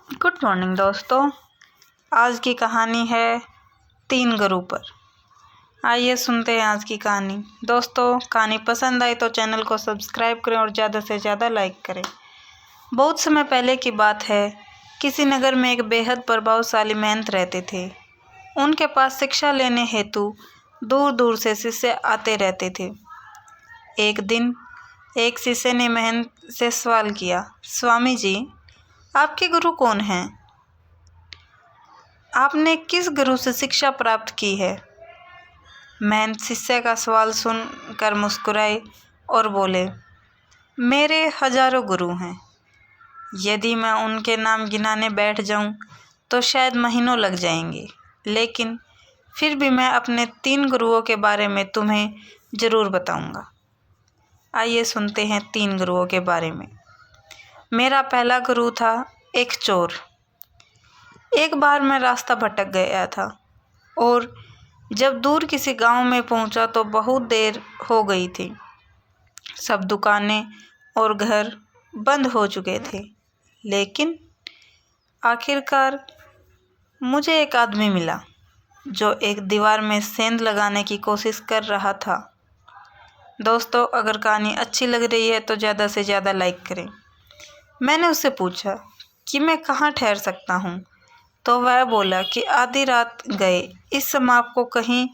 Good morning दोस्तों। आज की कहानी है 3 गुरु पर। आइए सुनते हैं आज की कहानी। दोस्तों, कहानी पसंद आई तो चैनल को सब्सक्राइब करें और ज़्यादा से ज़्यादा लाइक करें। बहुत समय पहले की बात है। किसी नगर में एक बेहद प्रभावशाली महंत रहते थे। उनके पास शिक्षा लेने हेतु दूर दूर से शिष्य आते रहते थे। एक दिन एक शिष्य ने महंत से सवाल किया, स्वामी जी, आपके गुरु कौन हैं? आपने किस गुरु से शिक्षा प्राप्त की है? महंत शिष्य का सवाल सुनकर मुस्कुराए और बोले, मेरे हजारों गुरु हैं। यदि मैं उनके नाम गिनाने बैठ जाऊं तो शायद महीनों लग जाएंगे, लेकिन फिर भी मैं अपने 3 गुरुओं के बारे में तुम्हें ज़रूर बताऊंगा। आइए सुनते हैं 3 गुरुओं के बारे में। मेरा पहला गुरु था एक चोर। एक बार मैं रास्ता भटक गया था और जब दूर किसी गांव में पहुंचा तो बहुत देर हो गई थी। सब दुकानें और घर बंद हो चुके थे, लेकिन आखिरकार मुझे एक आदमी मिला जो एक दीवार में सेंध लगाने की कोशिश कर रहा था। दोस्तों, अगर कहानी अच्छी लग रही है तो ज़्यादा से ज़्यादा लाइक करें। मैंने उससे पूछा कि मैं कहाँ ठहर सकता हूँ, तो वह बोला कि आधी रात गए इस समय आपको कहीं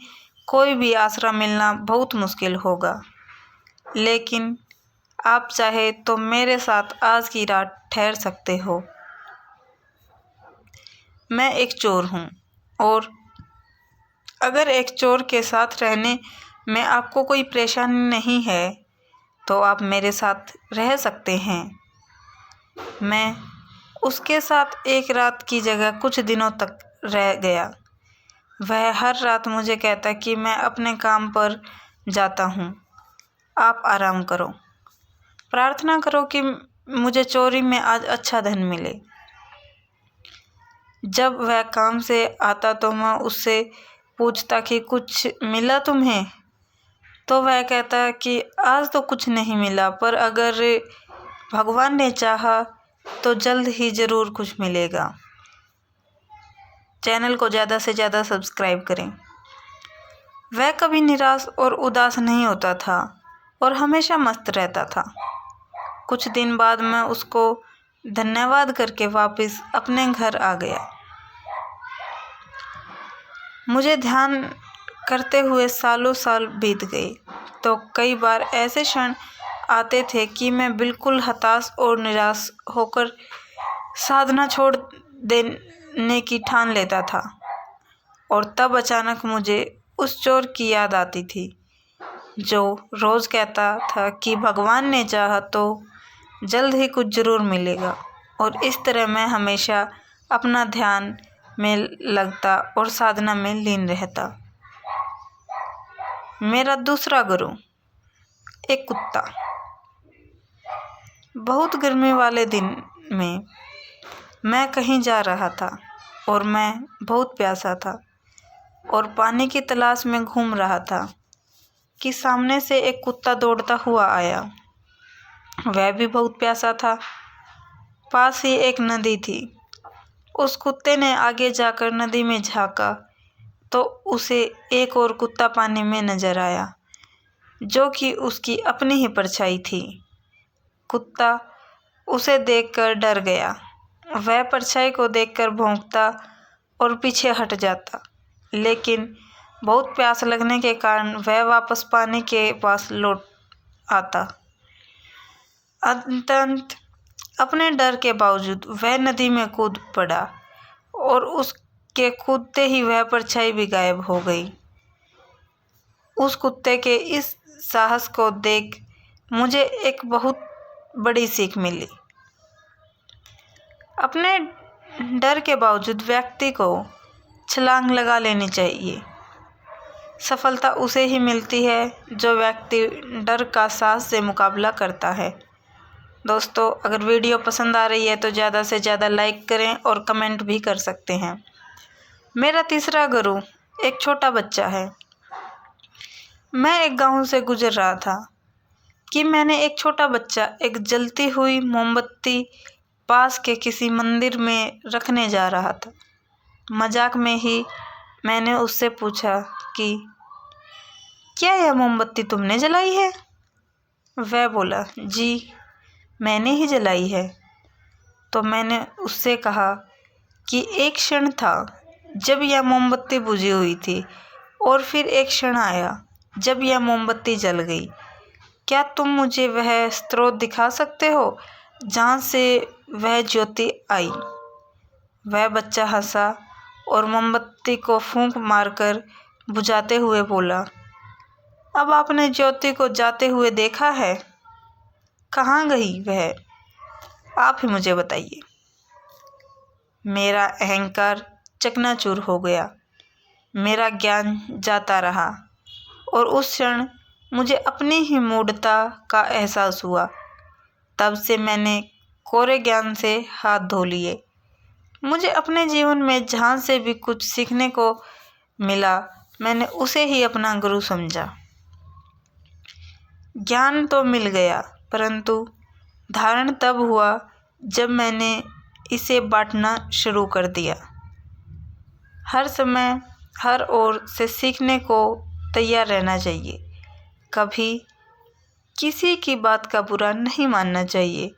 कोई भी आसरा मिलना बहुत मुश्किल होगा, लेकिन आप चाहे तो मेरे साथ आज की रात ठहर सकते हो। मैं एक चोर हूँ और अगर एक चोर के साथ रहने में आपको कोई परेशानी नहीं है तो आप मेरे साथ रह सकते हैं। मैं उसके साथ एक रात की जगह कुछ दिनों तक रह गया। वह हर रात मुझे कहता कि मैं अपने काम पर जाता हूँ, आप आराम करो, प्रार्थना करो कि मुझे चोरी में आज अच्छा धन मिले। जब वह काम से आता तो मैं उससे पूछता कि कुछ मिला तुम्हें, तो वह कहता कि आज तो कुछ नहीं मिला, पर अगर भगवान ने चाहा तो जल्द ही ज़रूर कुछ मिलेगा। चैनल को ज़्यादा से ज़्यादा सब्सक्राइब करें। वह कभी निराश और उदास नहीं होता था और हमेशा मस्त रहता था। कुछ दिन बाद मैं उसको धन्यवाद करके वापस अपने घर आ गया। मुझे ध्यान करते हुए सालों साल बीत गए, तो कई बार ऐसे क्षण आते थे कि मैं बिल्कुल हताश और निराश होकर साधना छोड़ देने की ठान लेता था। और तब अचानक मुझे उस चोर की याद आती थी जो रोज़ कहता था कि भगवान ने चाहा तो जल्द ही कुछ ज़रूर मिलेगा। और इस तरह मैं हमेशा अपना ध्यान में लगता और साधना में लीन रहता। मेरा दूसरा गुरु एक कुत्ता। बहुत गर्मी वाले दिन में मैं कहीं जा रहा था और मैं बहुत प्यासा था और पानी की तलाश में घूम रहा था कि सामने से एक कुत्ता दौड़ता हुआ आया। वह भी बहुत प्यासा था। पास ही एक नदी थी। उस कुत्ते ने आगे जाकर नदी में झांका तो उसे एक और कुत्ता पानी में नजर आया, जो कि उसकी अपनी ही परछाई थी। कुत्ता उसे देखकर डर गया। वह परछाई को देखकर भौंकता और पीछे हट जाता, लेकिन बहुत प्यास लगने के कारण वह वापस पानी के पास लौट आता। अंततः अपने डर के बावजूद वह नदी में कूद पड़ा और उसके कूदते ही वह परछाई भी गायब हो गई। उस कुत्ते के इस साहस को देख मुझे एक बहुत बड़ी सीख मिली। अपने डर के बावजूद व्यक्ति को छलांग लगा लेनी चाहिए। सफलता उसे ही मिलती है जो व्यक्ति डर का साहस से मुकाबला करता है। दोस्तों, अगर वीडियो पसंद आ रही है तो ज़्यादा से ज़्यादा लाइक करें और कमेंट भी कर सकते हैं। मेरा तीसरा गुरु एक छोटा बच्चा है। मैं एक गांव से गुजर रहा था कि मैंने एक छोटा बच्चा एक जलती हुई मोमबत्ती पास के किसी मंदिर में रखने जा रहा था। मजाक में ही मैंने उससे पूछा कि क्या यह मोमबत्ती तुमने जलाई है? वह बोला, जी मैंने ही जलाई है। तो मैंने उससे कहा कि एक क्षण था जब यह मोमबत्ती बुझी हुई थी और फिर एक क्षण आया जब यह मोमबत्ती जल गई। क्या तुम मुझे वह स्रोत दिखा सकते हो जहाँ से वह ज्योति आई? वह बच्चा हंसा और मोमबत्ती को फूंक मारकर बुझाते हुए बोला, अब आपने ज्योति को जाते हुए देखा है? कहाँ गई वह? आप ही मुझे बताइए। मेरा अहंकार चकनाचूर हो गया। मेरा ज्ञान जाता रहा और उस क्षण मुझे अपनी ही मूढ़ता का एहसास हुआ। तब से मैंने कोरे ज्ञान से हाथ धो लिए। मुझे अपने जीवन में जहाँ से भी कुछ सीखने को मिला, मैंने उसे ही अपना गुरु समझा। ज्ञान तो मिल गया, परंतु धारण तब हुआ जब मैंने इसे बांटना शुरू कर दिया। हर समय हर ओर से सीखने को तैयार रहना चाहिए। कभी किसी की बात का बुरा नहीं मानना चाहिए।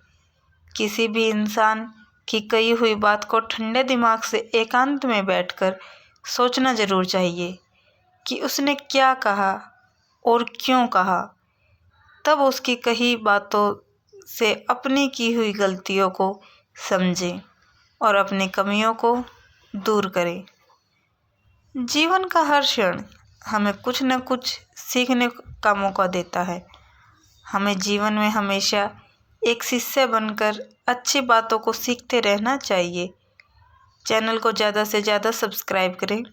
किसी भी इंसान की कही हुई बात को ठंडे दिमाग से एकांत में बैठकर सोचना ज़रूर चाहिए कि उसने क्या कहा और क्यों कहा। तब उसकी कही बातों से अपनी की हुई गलतियों को समझें और अपनी कमियों को दूर करें। जीवन का हर क्षण हमें कुछ न कुछ सीखने का मौका देता है। हमें जीवन में हमेशा एक शिष्य बनकर अच्छी बातों को सीखते रहना चाहिए। चैनल को ज़्यादा से ज़्यादा सब्सक्राइब करें।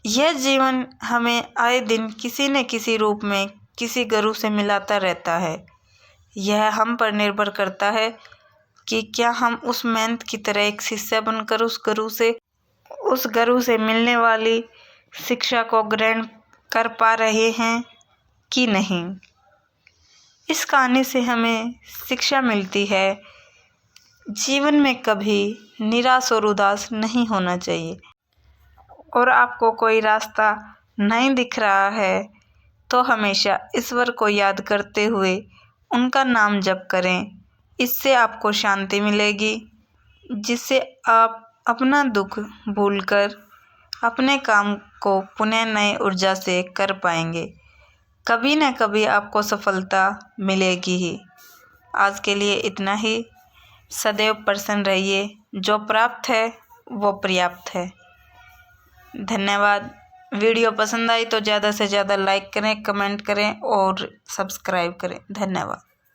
यह जीवन हमें आए दिन किसी न किसी रूप में किसी गुरु से मिलाता रहता है। यह हम पर निर्भर करता है कि क्या हम उस मेहनत की तरह एक शिष्य बनकर उस गुरु से मिलने वाली शिक्षा को ग्रहण कर पा रहे हैं कि नहीं। इस कहानी से हमें शिक्षा मिलती है, जीवन में कभी निराश और उदास नहीं होना चाहिए। और आपको कोई रास्ता नहीं दिख रहा है तो हमेशा ईश्वर को याद करते हुए उनका नाम जप करें। इससे आपको शांति मिलेगी, जिससे आप अपना दुख भूलकर अपने काम को पुनः नई ऊर्जा से कर पाएंगे। कभी न कभी आपको सफलता मिलेगी ही। आज के लिए इतना ही। सदैव प्रसन्न रहिए। जो प्राप्त है वो पर्याप्त है। धन्यवाद। वीडियो पसंद आई तो ज़्यादा से ज़्यादा लाइक करें, कमेंट करें और सब्सक्राइब करें। धन्यवाद।